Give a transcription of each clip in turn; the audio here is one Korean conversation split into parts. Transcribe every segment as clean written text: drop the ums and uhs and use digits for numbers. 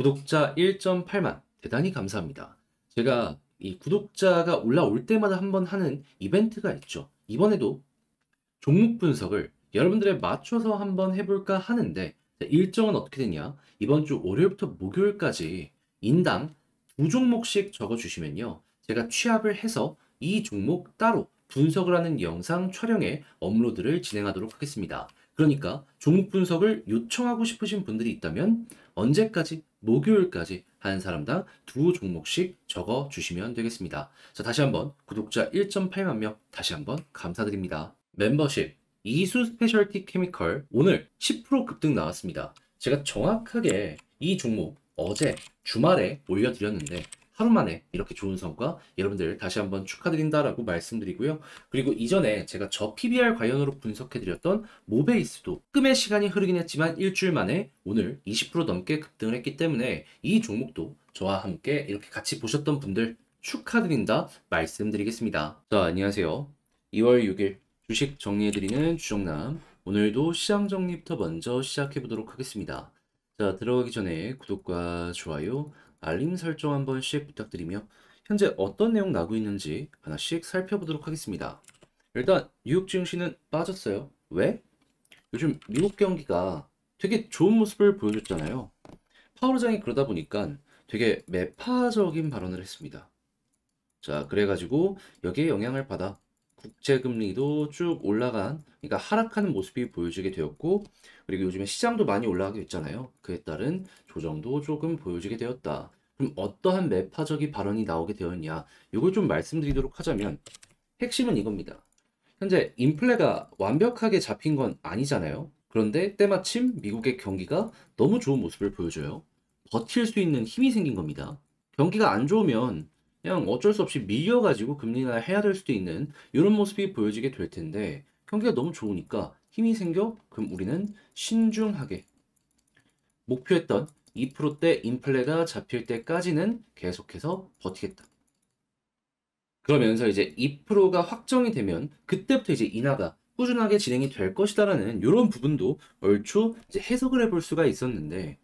구독자 1.8만 대단히 감사합니다. 제가 이 구독자가 올라올 때마다 한번 하는 이벤트가 있죠. 이번에도 종목 분석을 여러분들에 맞춰서 한번 해볼까 하는데 일정은 어떻게 되냐? 이번 주 월요일부터 목요일까지 인당 두 종목씩 적어주시면요. 제가 취합을 해서 이 종목 따로 분석을 하는 영상 촬영에 업로드를 진행하도록 하겠습니다. 그러니까 종목 분석을 요청하고 싶으신 분들이 있다면 언제까지? 목요일까지 한 사람당 두 종목씩 적어주시면 되겠습니다. 자, 다시 한번 구독자 1.8만 명 다시 한번 감사드립니다. 멤버십 이수 스페셜티 케미컬 오늘 10% 급등 나왔습니다. 제가 정확하게 이 종목 어제 주말에 올려드렸는데 하루 만에 이렇게 좋은 성과 여러분들 다시 한번 축하드린다라고 말씀드리고요. 그리고 이전에 제가 저 PBR 관련으로 분석해드렸던 모베이스도 조금의 시간이 흐르긴 했지만 일주일 만에 오늘 20% 넘게 급등을 했기 때문에 이 종목도 저와 함께 이렇게 같이 보셨던 분들 축하드린다 말씀드리겠습니다. 자, 안녕하세요. 2월 6일 주식 정리해드리는 주정남. 오늘도 시장 정리부터 먼저 시작해보도록 하겠습니다. 자, 들어가기 전에 구독과 좋아요, 알림 설정 한 번씩 부탁드리며 현재 어떤 내용 나고 있는지 하나씩 살펴보도록 하겠습니다. 일단 뉴욕 증시는 빠졌어요. 왜? 요즘 미국 경기가 되게 좋은 모습을 보여줬잖아요. 파월 의장이 그러다 보니까 되게 매파적인 발언을 했습니다. 자, 그래가지고 여기에 영향을 받아 국제금리도 쭉 올라간, 그러니까 하락하는 모습이 보여지게 되었고, 그리고 요즘에 시장도 많이 올라가게 됐잖아요. 그에 따른 조정도 조금 보여지게 되었다. 그럼 어떠한 매파적인 발언이 나오게 되었냐? 이걸 좀 말씀드리도록 하자면, 핵심은 이겁니다. 현재 인플레가 완벽하게 잡힌 건 아니잖아요. 그런데 때마침 미국의 경기가 너무 좋은 모습을 보여줘요. 버틸 수 있는 힘이 생긴 겁니다. 경기가 안 좋으면 그냥 어쩔 수 없이 밀려가지고 금리나 해야 될 수도 있는 이런 모습이 보여지게 될 텐데 경기가 너무 좋으니까 힘이 생겨 그럼 우리는 신중하게 목표했던 2%대 인플레가 잡힐 때까지는 계속해서 버티겠다. 그러면서 이제 2%가 확정이 되면 그때부터 이제 인하가 꾸준하게 진행이 될 것이다라는 이런 부분도 얼추 이제 해석을 해볼 수가 있었는데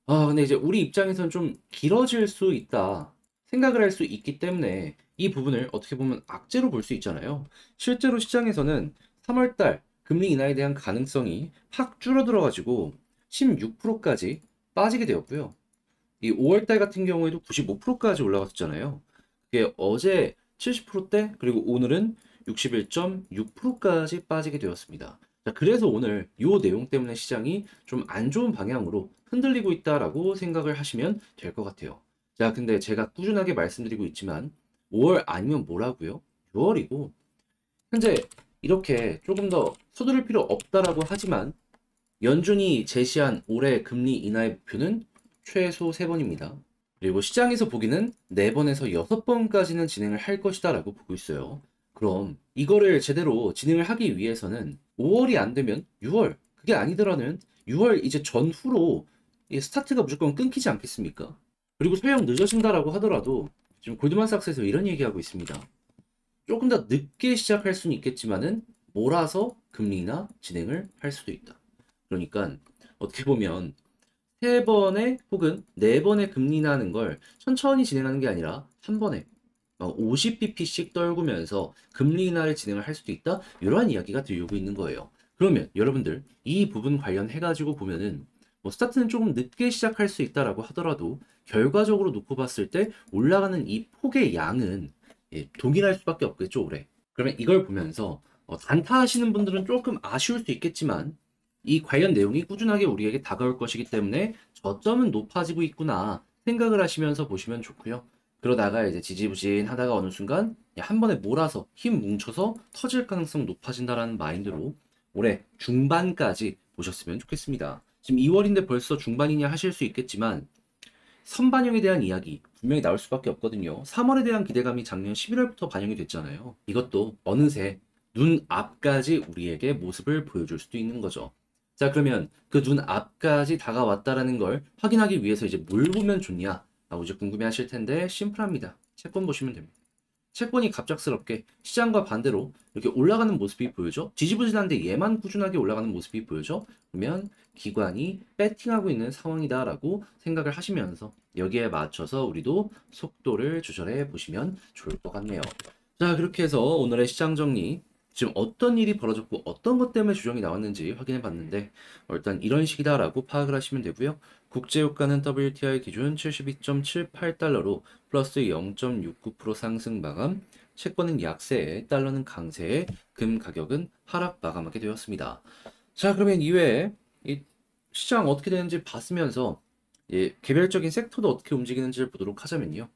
근데 이제 우리 입장에선 좀 길어질 수 있다 생각을 할 수 있기 때문에 이 부분을 어떻게 보면 악재로 볼 수 있잖아요. 실제로 시장에서는 3월달 금리 인하에 대한 가능성이 확 줄어들어가지고 16%까지 빠지게 되었고요. 이 5월달 같은 경우에도 95%까지 올라갔었잖아요. 그게 어제 70%대 그리고 오늘은 61.6%까지 빠지게 되었습니다. 자, 그래서 오늘 이 내용 때문에 시장이 좀 안 좋은 방향으로 흔들리고 있다라고 생각을 하시면 될 것 같아요. 자, 근데 제가 꾸준하게 말씀드리고 있지만 5월 아니면 뭐라고요? 6월이고 현재 이렇게 조금 더 서두를 필요 없다라고 하지만 연준이 제시한 올해 금리 인하의 목표는 최소 3번입니다. 그리고 시장에서 보기는 4번에서 6번까지는 진행을 할 것이다 라고 보고 있어요. 그럼 이거를 제대로 진행을 하기 위해서는 5월이 안 되면 6월, 그게 아니더라는 6월 이제 전후로 이 스타트가 무조건 끊기지 않겠습니까? 그리고 설령 늦어진다라고 하더라도 지금 골드만삭스에서 이런 얘기하고 있습니다. 조금 더 늦게 시작할 수는 있겠지만은 몰아서 금리 인하 진행을 할 수도 있다. 그러니까 어떻게 보면 3번에 혹은 4번의 금리 인하하는 걸 천천히 진행하는 게 아니라 한 번에 50bp씩 떨구면서 금리 인하를 진행을 할 수도 있다. 이러한 이야기가 들리고 있는 거예요. 그러면 여러분들 이 부분 관련해 가지고 보면은 뭐 스타트는 조금 늦게 시작할 수 있다라고 하더라도 결과적으로 놓고 봤을 때 올라가는 이 폭의 양은 동일할 수밖에 없겠죠, 올해. 그러면 이걸 보면서 단타하시는 분들은 조금 아쉬울 수 있겠지만 이 관련 내용이 꾸준하게 우리에게 다가올 것이기 때문에 저점은 높아지고 있구나 생각을 하시면서 보시면 좋고요. 그러다가 이제 지지부진 하다가 어느 순간 한 번에 몰아서 힘 뭉쳐서 터질 가능성 높아진다라는 마인드로 올해 중반까지 보셨으면 좋겠습니다. 지금 2월인데 벌써 중반이냐 하실 수 있겠지만 선반영에 대한 이야기 분명히 나올 수밖에 없거든요. 3월에 대한 기대감이 작년 11월부터 반영이 됐잖아요. 이것도 어느새 눈앞까지 우리에게 모습을 보여줄 수도 있는 거죠. 자, 그러면 그 눈앞까지 다가왔다라는 걸 확인하기 위해서 이제 뭘 보면 좋냐? 라고 이제 궁금해 하실 텐데 심플합니다. 채권 보시면 됩니다. 채권이 갑작스럽게 시장과 반대로 이렇게 올라가는 모습이 보여져. 지지부진한데 얘만 꾸준하게 올라가는 모습이 보여져. 그러면 기관이 배팅하고 있는 상황이다라고 생각을 하시면서 여기에 맞춰서 우리도 속도를 조절해 보시면 좋을 것 같네요. 자, 그렇게 해서 오늘의 시장 정리, 지금 어떤 일이 벌어졌고 어떤 것 때문에 조정이 나왔는지 확인해 봤는데 일단 이런 식이다라고 파악을 하시면 되고요. 국제유가는 WTI 기준 72.78달러로 플러스 0.69% 상승 마감, 채권은 약세에, 달러는 강세에, 금 가격은 하락 마감하게 되었습니다. 자, 그러면 이외에 이 시장 어떻게 되는지 봤으면서 개별적인 섹터도 어떻게 움직이는지를 보도록 하자면요.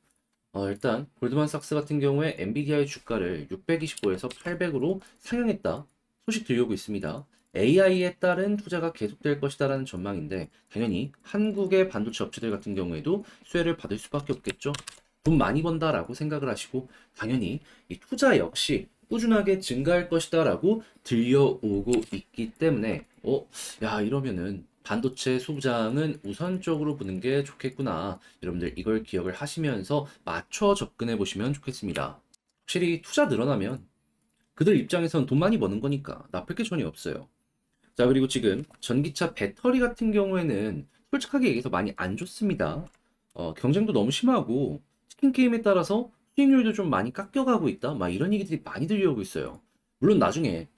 일단 골드만삭스 같은 경우에 엔비디아의 주가를 625에서 800으로 상향했다. 소식 들려오고 있습니다. AI에 따른 투자가 계속될 것이다라는 전망인데 당연히 한국의 반도체 업체들 같은 경우에도 수혜를 받을 수밖에 없겠죠. 돈 많이 번다라고 생각을 하시고 당연히 이 투자 역시 꾸준하게 증가할 것이다라고 들려오고 있기 때문에 야 이러면은 반도체 소부장은 우선적으로 보는 게 좋겠구나. 여러분들 이걸 기억을 하시면서 맞춰 접근해 보시면 좋겠습니다. 확실히 투자 늘어나면 그들 입장에선 돈 많이 버는 거니까 나쁠 게 전혀 없어요. 자, 그리고 지금 전기차 배터리 같은 경우에는 솔직하게 얘기해서 많이 안 좋습니다. 경쟁도 너무 심하고 치킨 게임에 따라서 수익률도 좀 많이 깎여가고 있다. 막 이런 얘기들이 많이 들려오고 있어요. 물론 나중에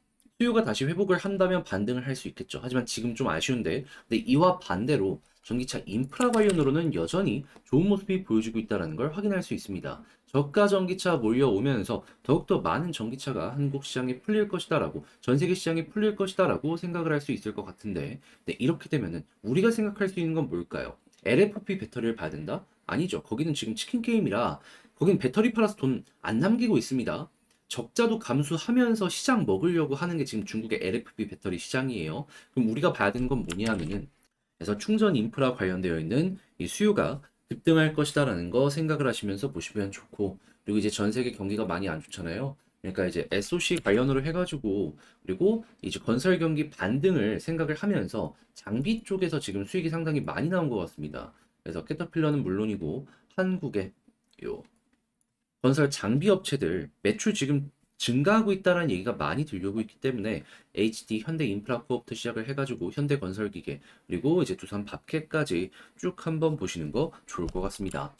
수요가 다시 회복을 한다면 반등을 할 수 있겠죠. 하지만 지금 좀 아쉬운데, 근데 이와 반대로 전기차 인프라 관련으로는 여전히 좋은 모습이 보여주고 있다는 걸 확인할 수 있습니다. 저가 전기차 몰려오면서 더욱더 많은 전기차가 한국 시장에 풀릴 것이다라고, 전 세계 시장에 풀릴 것이다라고 생각을 할 수 있을 것 같은데, 네, 이렇게 되면은 우리가 생각할 수 있는 건 뭘까요? LFP 배터리를 봐야 된다? 아니죠. 거기는 지금 치킨 게임이라 거긴 배터리 팔아서 돈 안 남기고 있습니다. 적자도 감수하면서 시장 먹으려고 하는 게 지금 중국의 LFP 배터리 시장이에요. 그럼 우리가 봐야 되는 건 뭐냐 하면은 그래서 충전 인프라 관련되어 있는 이 수요가 급등할 것이다라는 거 생각을 하시면서 보시면 좋고, 그리고 이제 전 세계 경기가 많이 안 좋잖아요. 그러니까 이제 SOC 관련으로 해가지고, 그리고 이제 건설 경기 반등을 생각을 하면서 장비 쪽에서 지금 수익이 상당히 많이 나온 것 같습니다. 그래서 캐터필러는 물론이고 한국의 요 건설 장비 업체들 매출 지금 증가하고 있다는 얘기가 많이 들려오고 있기 때문에 HD 현대인프라코업부터 시작을 해가지고 현대건설기계 그리고 이제 두산 밥캐까지 쭉 한번 보시는 거 좋을 것 같습니다.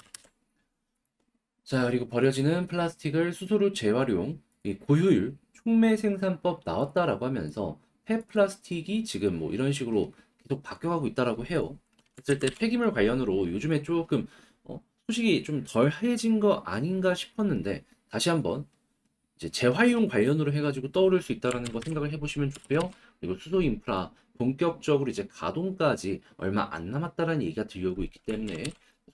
자, 그리고 버려지는 플라스틱을 수소로 재활용, 이 고효율 촉매 생산법 나왔다라고 하면서 폐플라스틱이 지금 뭐 이런 식으로 계속 바뀌어가고 있다라고 해요. 그랬을 때 폐기물 관련으로 요즘에 조금 소식이 좀 덜해진 거 아닌가 싶었는데 다시 한번 이제 재활용 관련으로 해가지고 떠오를 수 있다라는 거 생각을 해보시면 좋고요. 그리고 수소 인프라 본격적으로 이제 가동까지 얼마 안 남았다라는 얘기가 들려오고 있기 때문에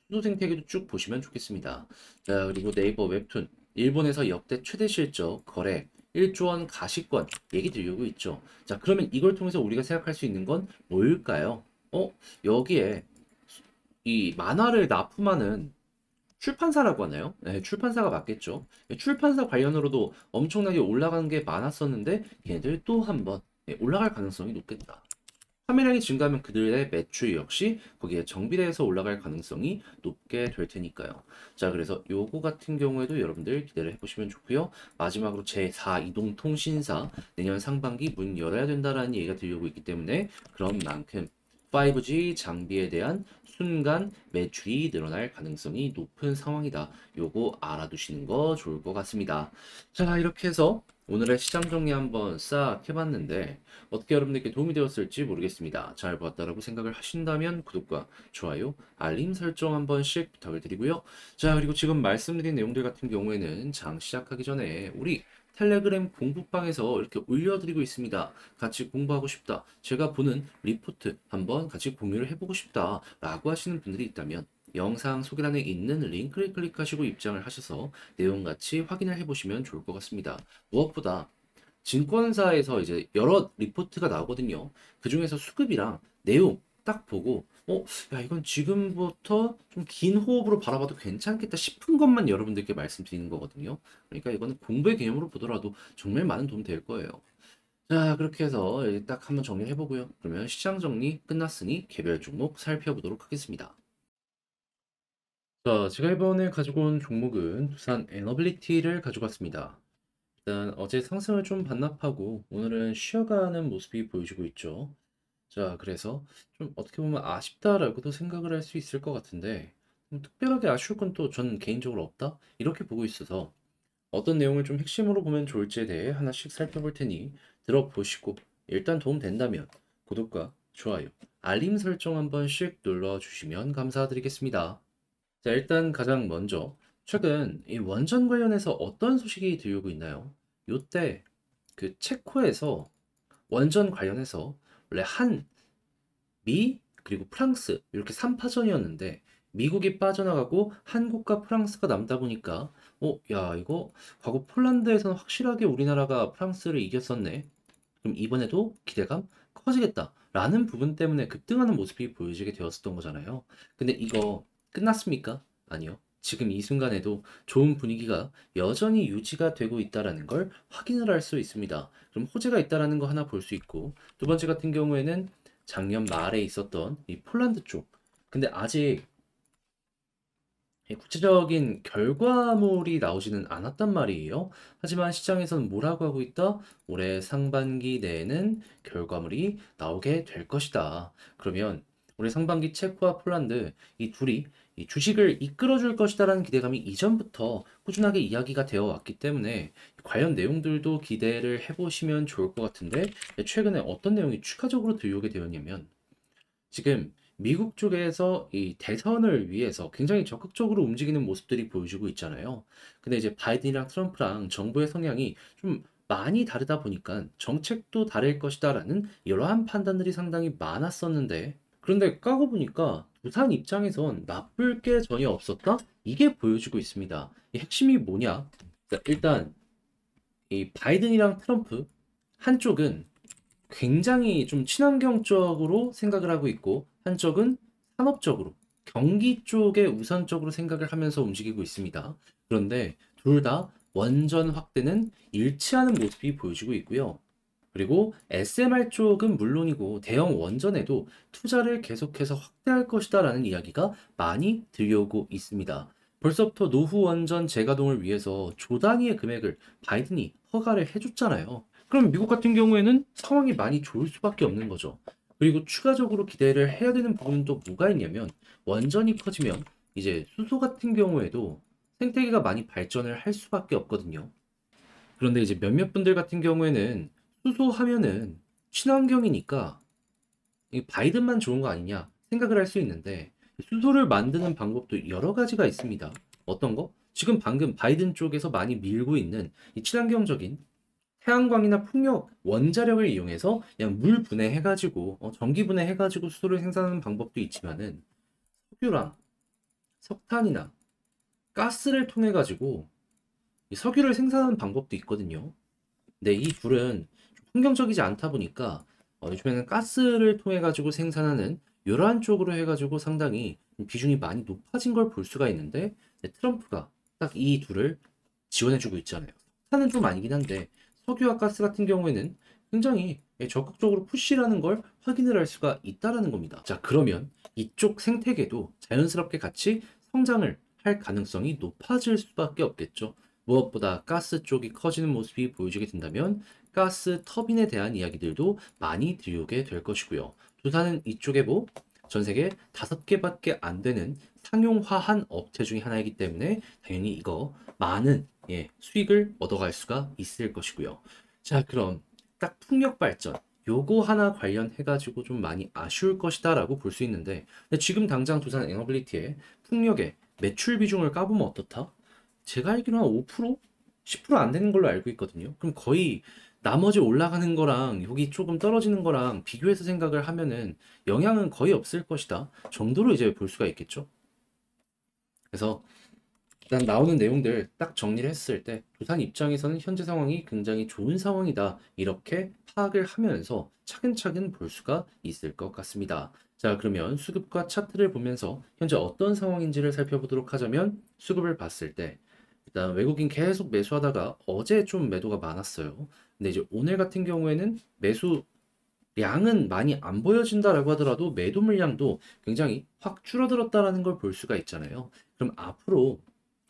수소 생태계도 쭉 보시면 좋겠습니다. 자, 그리고 네이버 웹툰 일본에서 역대 최대 실적 거래 1조 원 가시권 얘기 들려오고 있죠. 자, 그러면 이걸 통해서 우리가 생각할 수 있는 건 뭘까요? 여기에 이 만화를 납품하는 출판사라고 하나요? 네, 출판사가 맞겠죠. 출판사 관련으로도 엄청나게 올라간 게 많았었는데 걔네들 또 한번 올라갈 가능성이 높겠다. 판매량이 증가하면 그들의 매출 역시 거기에 정비례해서 올라갈 가능성이 높게 될 테니까요. 자, 그래서 요거 같은 경우에도 여러분들 기대를 해보시면 좋고요. 마지막으로 제4 이동통신사 내년 상반기 문 열어야 된다라는 얘기가 들려오고 있기 때문에 그런 만큼 5G 장비에 대한 순간 매출이 늘어날 가능성이 높은 상황이다. 요거 알아두시는 거 좋을 것 같습니다. 자, 이렇게 해서 오늘의 시장 정리 한번 싹 해봤는데 어떻게 여러분들께 도움이 되었을지 모르겠습니다. 잘 보았다라고 생각을 하신다면 구독과 좋아요, 알림 설정 한 번씩 부탁을 드리고요. 자, 그리고 지금 말씀드린 내용들 같은 경우에는 장 시작하기 전에 우리 텔레그램 공부방에서 이렇게 올려드리고 있습니다. 같이 공부하고 싶다. 제가 보는 리포트 한번 같이 공유를 해보고 싶다. 라고 하시는 분들이 있다면 영상 소개란에 있는 링크를 클릭하시고 입장을 하셔서 내용 같이 확인을 해보시면 좋을 것 같습니다. 무엇보다 증권사에서 이제 여러 리포트가 나오거든요. 그 중에서 수급이랑 내용 딱 보고, 야, 이건 지금부터 좀 긴 호흡으로 바라봐도 괜찮겠다 싶은 것만 여러분들께 말씀드리는 거거든요. 그러니까 이거는 공부의 개념으로 보더라도 정말 많은 도움 될 거예요. 자, 그렇게 해서 여기 딱 한번 정리해 보고요. 그러면 시장 정리 끝났으니 개별 종목 살펴보도록 하겠습니다. 자, 제가 이번에 가지고 온 종목은 두산 에너빌리티를 가지고 왔습니다. 일단 어제 상승을 좀 반납하고 오늘은 쉬어가는 모습이 보여지고 있죠. 자, 그래서 좀 어떻게 보면 아쉽다라고도 생각을 할 수 있을 것 같은데 특별하게 아쉬울 건 또 전 개인적으로 없다? 이렇게 보고 있어서 어떤 내용을 좀 핵심으로 보면 좋을지에 대해 하나씩 살펴볼 테니 들어보시고 일단 도움 된다면 구독과 좋아요, 알림 설정 한 번씩 눌러주시면 감사드리겠습니다. 자, 일단 가장 먼저 최근 이 원전 관련해서 어떤 소식이 들리고 있나요? 요때 그 체코에서 원전 관련해서 원래 미 그리고 프랑스 이렇게 3파전이었는데 미국이 빠져나가고 한국과 프랑스가 남다 보니까 야, 이거 과거 폴란드에서는 확실하게 우리나라가 프랑스를 이겼었네. 그럼 이번에도 기대감 커지겠다라는 부분 때문에 급등하는 모습이 보여지게 되었었던 거잖아요. 근데 이거 끝났습니까? 아니요. 지금 이 순간에도 좋은 분위기가 여전히 유지가 되고 있다라는 걸 확인을 할 수 있습니다. 그럼 호재가 있다라는 거 하나 볼 수 있고, 두 번째 같은 경우에는 작년 말에 있었던 이 폴란드 쪽. 근데 아직 구체적인 결과물이 나오지는 않았단 말이에요. 하지만 시장에서는 뭐라고 하고 있다? 올해 상반기 내에는 결과물이 나오게 될 것이다. 그러면 올해 상반기 체코와 폴란드 이 둘이 이 주식을 이끌어줄 것이다라는 기대감이 이전부터 꾸준하게 이야기가 되어 왔기 때문에 관련 내용들도 기대를 해보시면 좋을 것 같은데 최근에 어떤 내용이 추가적으로 들려오게 되었냐면 지금 미국 쪽에서 이 대선을 위해서 굉장히 적극적으로 움직이는 모습들이 보여지고 있잖아요. 근데 이제 바이든이랑 트럼프랑 정부의 성향이 좀 많이 다르다 보니까 정책도 다를 것이다라는 이러한 판단들이 상당히 많았었는데 그런데 까고 보니까 두산 입장에선 나쁠 게 전혀 없었다? 이게 보여지고 있습니다. 이 핵심이 뭐냐? 자, 일단 이 바이든이랑 트럼프 한쪽은 굉장히 좀 친환경적으로 생각을 하고 있고 한쪽은 산업적으로 경기 쪽에 우선적으로 생각을 하면서 움직이고 있습니다. 그런데 둘 다 원전 확대는 일치하는 모습이 보여지고 있고요. 그리고 SMR 쪽은 물론이고 대형 원전에도 투자를 계속해서 확대할 것이다라는 이야기가 많이 들려오고 있습니다. 벌써부터 노후 원전 재가동을 위해서 조 단위의 금액을 바이든이 허가를 해줬잖아요. 그럼 미국 같은 경우에는 상황이 많이 좋을 수밖에 없는 거죠. 그리고 추가적으로 기대를 해야 되는 부분은 또 뭐가 있냐면 원전이 커지면 이제 수소 같은 경우에도 생태계가 많이 발전을 할 수밖에 없거든요. 그런데 이제 몇몇 분들 같은 경우에는 수소하면은 친환경이니까 이 바이든만 좋은 거 아니냐 생각을 할 수 있는데 수소를 만드는 방법도 여러 가지가 있습니다. 어떤 거? 지금 방금 바이든 쪽에서 많이 밀고 있는 이 친환경적인 태양광이나 풍력, 원자력을 이용해서 그냥 물 분해해가지고 전기 분해해가지고 수소를 생산하는 방법도 있지만은 석유랑 석탄이나 가스를 통해 가지고 석유를 생산하는 방법도 있거든요. 근데 이 둘은 좀 환경적이지 않다 보니까 요즘에는 가스를 통해 가지고 생산하는 이러한 쪽으로 해가지고 상당히 비중이 많이 높아진 걸 볼 수가 있는데 트럼프가 딱 이 둘을 지원해주고 있잖아요. 석탄은 좀 아니긴 한데 석유와 가스 같은 경우에는 굉장히 적극적으로 푸시라는 걸 확인을 할 수가 있다라는 겁니다. 자, 그러면 이쪽 생태계도 자연스럽게 같이 성장을 할 가능성이 높아질 수밖에 없겠죠. 무엇보다 가스 쪽이 커지는 모습이 보여지게 된다면 가스 터빈에 대한 이야기들도 많이 들려오게 될 것이고요. 두산은 이쪽에 뭐 전 세계 5개밖에 안 되는 상용화한 업체 중에 하나이기 때문에 당연히 이거 많은 수익을 얻어갈 수가 있을 것이고요. 자, 그럼 딱 풍력 발전 요거 하나 관련해가지고 좀 많이 아쉬울 것이다라고 볼 수 있는데 근데 지금 당장 두산 에너빌리티의 풍력의 매출 비중을 까보면 어떻다? 제가 알기로 한 5%? 10%안 되는 걸로 알고 있거든요. 그럼 거의 나머지 올라가는 거랑 여기 조금 떨어지는 거랑 비교해서 생각을 하면은 영향은 거의 없을 것이다 정도로 이제 볼 수가 있겠죠. 그래서 일단 나오는 내용들 딱 정리를 했을 때 두산 입장에서는 현재 상황이 굉장히 좋은 상황이다 이렇게 파악을 하면서 차근차근 볼 수가 있을 것 같습니다. 자, 그러면 수급과 차트를 보면서 현재 어떤 상황인지를 살펴보도록 하자면 수급을 봤을 때 일단 외국인 계속 매수하다가 어제 좀 매도가 많았어요. 근데 이제 오늘 같은 경우에는 매수가 량은 많이 안 보여진다라고 하더라도 매도 물량도 굉장히 확 줄어들었다라는 걸 볼 수가 있잖아요. 그럼 앞으로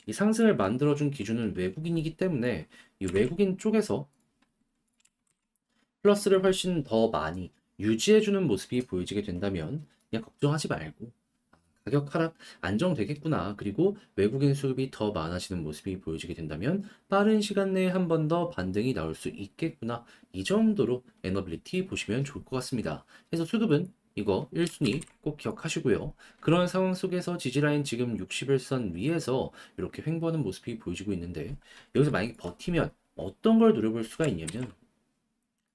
이 상승을 만들어준 기준은 외국인이기 때문에 이 외국인 쪽에서 플러스를 훨씬 더 많이 유지해주는 모습이 보여지게 된다면 그냥 걱정하지 말고 가격 하락 안정되겠구나. 그리고 외국인 수급이 더 많아지는 모습이 보여지게 된다면 빠른 시간 내에 한 번 더 반등이 나올 수 있겠구나. 이 정도로 에너빌리티 보시면 좋을 것 같습니다. 그래서 수급은 이거 1순위 꼭 기억하시고요. 그런 상황 속에서 지지라인 지금 61선 위에서 이렇게 횡보하는 모습이 보여지고 있는데 여기서 만약에 버티면 어떤 걸 노려볼 수가 있냐면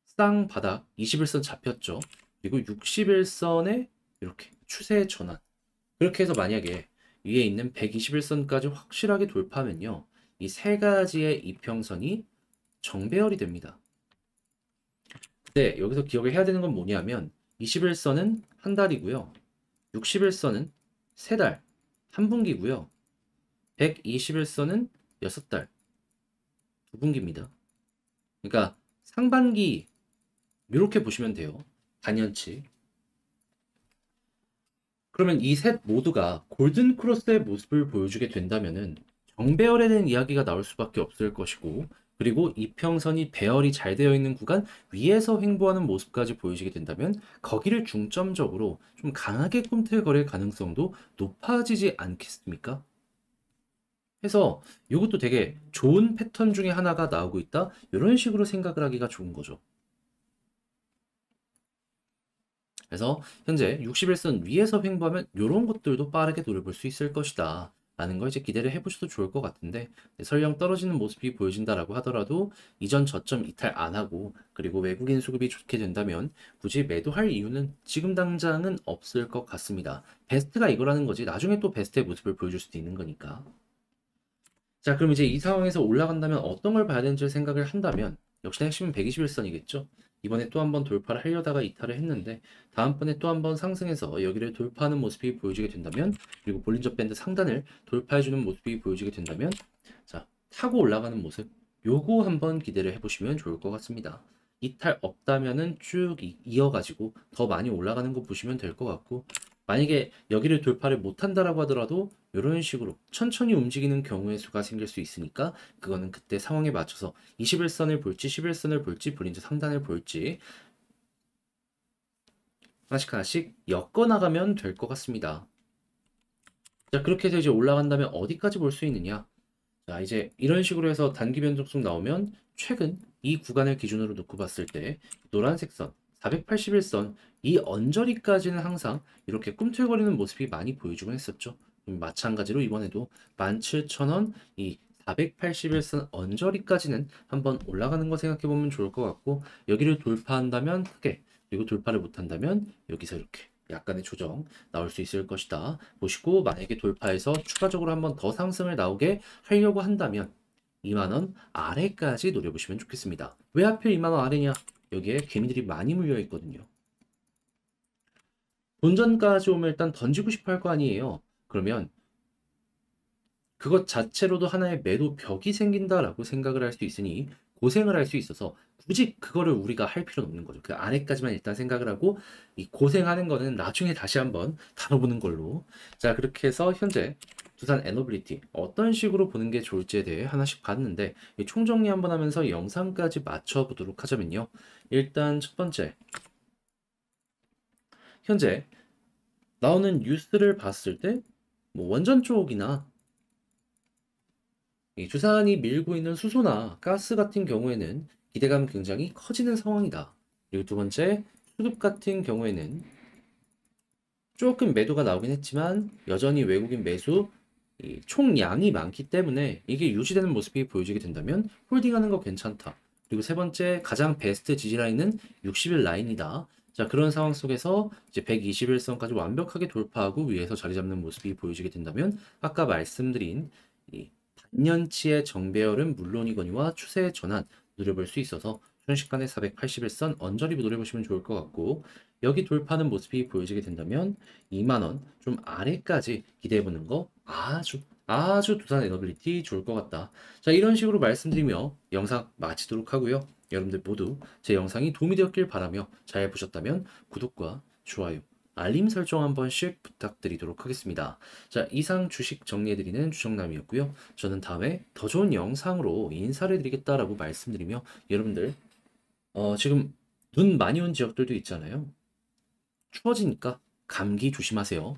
쌍바닥 21선 잡혔죠. 그리고 61선에 이렇게 추세 전환. 그렇게 해서 만약에 위에 있는 121선까지 확실하게 돌파하면요. 이 세 가지의 이평선이 정배열이 됩니다. 근데 여기서 기억을 해야 되는 건 뭐냐면 21선은 한 달이고요. 61선은 세 달, 한 분기고요. 121선은 6달, 두 분기입니다. 그러니까 상반기 이렇게 보시면 돼요. 단연치. 그러면 이 셋 모두가 골든 크로스의 모습을 보여주게 된다면은 정배열에 대한 이야기가 나올 수밖에 없을 것이고, 그리고 이평선이 배열이 잘 되어 있는 구간 위에서 횡보하는 모습까지 보여지게 된다면 거기를 중점적으로 좀 강하게 꿈틀거릴 가능성도 높아지지 않겠습니까? 해서 이것도 되게 좋은 패턴 중에 하나가 나오고 있다. 이런 식으로 생각을 하기가 좋은 거죠. 그래서 현재 61선 위에서 횡보하면 이런 것들도 빠르게 노려볼 수 있을 것이다 라는 걸 이제 기대를 해보셔도 좋을 것 같은데, 설령 떨어지는 모습이 보여진다라고 하더라도 이전 저점 이탈 안 하고 그리고 외국인 수급이 좋게 된다면 굳이 매도할 이유는 지금 당장은 없을 것 같습니다. 베스트가 이거라는 거지 나중에 또 베스트의 모습을 보여줄 수도 있는 거니까. 자, 그럼 이제 이 상황에서 올라간다면 어떤 걸 봐야 되는지 생각을 한다면 역시나 핵심은 121선이겠죠. 이번에 또 한 번 돌파를 하려다가 이탈을 했는데 다음번에 또 한 번 상승해서 여기를 돌파하는 모습이 보여지게 된다면, 그리고 볼린저 밴드 상단을 돌파해주는 모습이 보여지게 된다면, 자, 타고 올라가는 모습 요거 한번 기대를 해보시면 좋을 것 같습니다. 이탈 없다면은 쭉 이어가지고 더 많이 올라가는 거 보시면 될 것 같고, 만약에 여기를 돌파를 못한다라고 하더라도 이런 식으로 천천히 움직이는 경우의 수가 생길 수 있으니까 그거는 그때 상황에 맞춰서 21선을 볼지 11선을 볼지 볼린저 상단을 볼지 하나씩 하나씩 엮어 나가면 될 것 같습니다. 자, 그렇게 해서 이제 올라간다면 어디까지 볼 수 있느냐? 자, 이제 이런 식으로 해서 단기 변동성 나오면 최근 이 구간을 기준으로 놓고 봤을 때 노란색 선, 481선 이 언저리까지는 항상 이렇게 꿈틀거리는 모습이 많이 보여주곤 했었죠. 마찬가지로 이번에도 17,000원 이 481선 언저리까지는 한번 올라가는 거 생각해 보면 좋을 것 같고, 여기를 돌파한다면 크게, 그리고 돌파를 못한다면 여기서 이렇게 약간의 조정 나올 수 있을 것이다 보시고, 만약에 돌파해서 추가적으로 한번 더 상승을 나오게 하려고 한다면 2만원 아래까지 노려보시면 좋겠습니다. 왜 하필 2만원 아래냐? 여기에 개미들이 많이 물려 있거든요. 본전까지 오면 일단 던지고 싶어 할 거 아니에요. 그러면 그것 자체로도 하나의 매도 벽이 생긴다라고 생각을 할 수 있으니 고생을 할 수 있어서 굳이 그거를 우리가 할 필요는 없는 거죠. 그 아래까지만 일단 생각을 하고 이 고생하는 거는 나중에 다시 한번 다뤄보는 걸로. 자, 그렇게 해서 현재 두산 에너빌리티 어떤 식으로 보는 게 좋을지에 대해 하나씩 봤는데 총정리 한번 하면서 영상까지 맞춰보도록 하자면요. 일단 첫 번째, 현재 나오는 뉴스를 봤을 때 뭐 원전 쪽이나 이 두산이 밀고 있는 수소나 가스 같은 경우에는 기대감 굉장히 커지는 상황이다. 그리고 두 번째, 수급 같은 경우에는 조금 매도가 나오긴 했지만 여전히 외국인 매수 이 총량이 많기 때문에 이게 유지되는 모습이 보여지게 된다면 홀딩하는 거 괜찮다. 그리고 세 번째, 가장 베스트 지지 라인은 60일 라인이다. 자, 그런 상황 속에서 이제 121선까지 완벽하게 돌파하고 위에서 자리 잡는 모습이 보여지게 된다면 아까 말씀드린 이 단년치의 정배열은 물론이거니와 추세의 전환 노려볼 수 있어서 순식간에 481선 언저리 노려보시면 좋을 것 같고, 여기 돌파하는 모습이 보여지게 된다면 2만원 좀 아래까지 기대해보는 거 아주 두산 에너빌리티 좋을 것 같다. 자, 이런 식으로 말씀드리며 영상 마치도록 하고요. 여러분들 모두 제 영상이 도움이 되었길 바라며 잘 보셨다면 구독과 좋아요, 알림 설정 한 번씩 부탁드리도록 하겠습니다. 자, 이상 주식 정리해드리는 주정남이었고요. 저는 다음에 더 좋은 영상으로 인사를 드리겠다라고 말씀드리며 여러분들 지금 눈 많이 온 지역들도 있잖아요. 추워지니까 감기 조심하세요.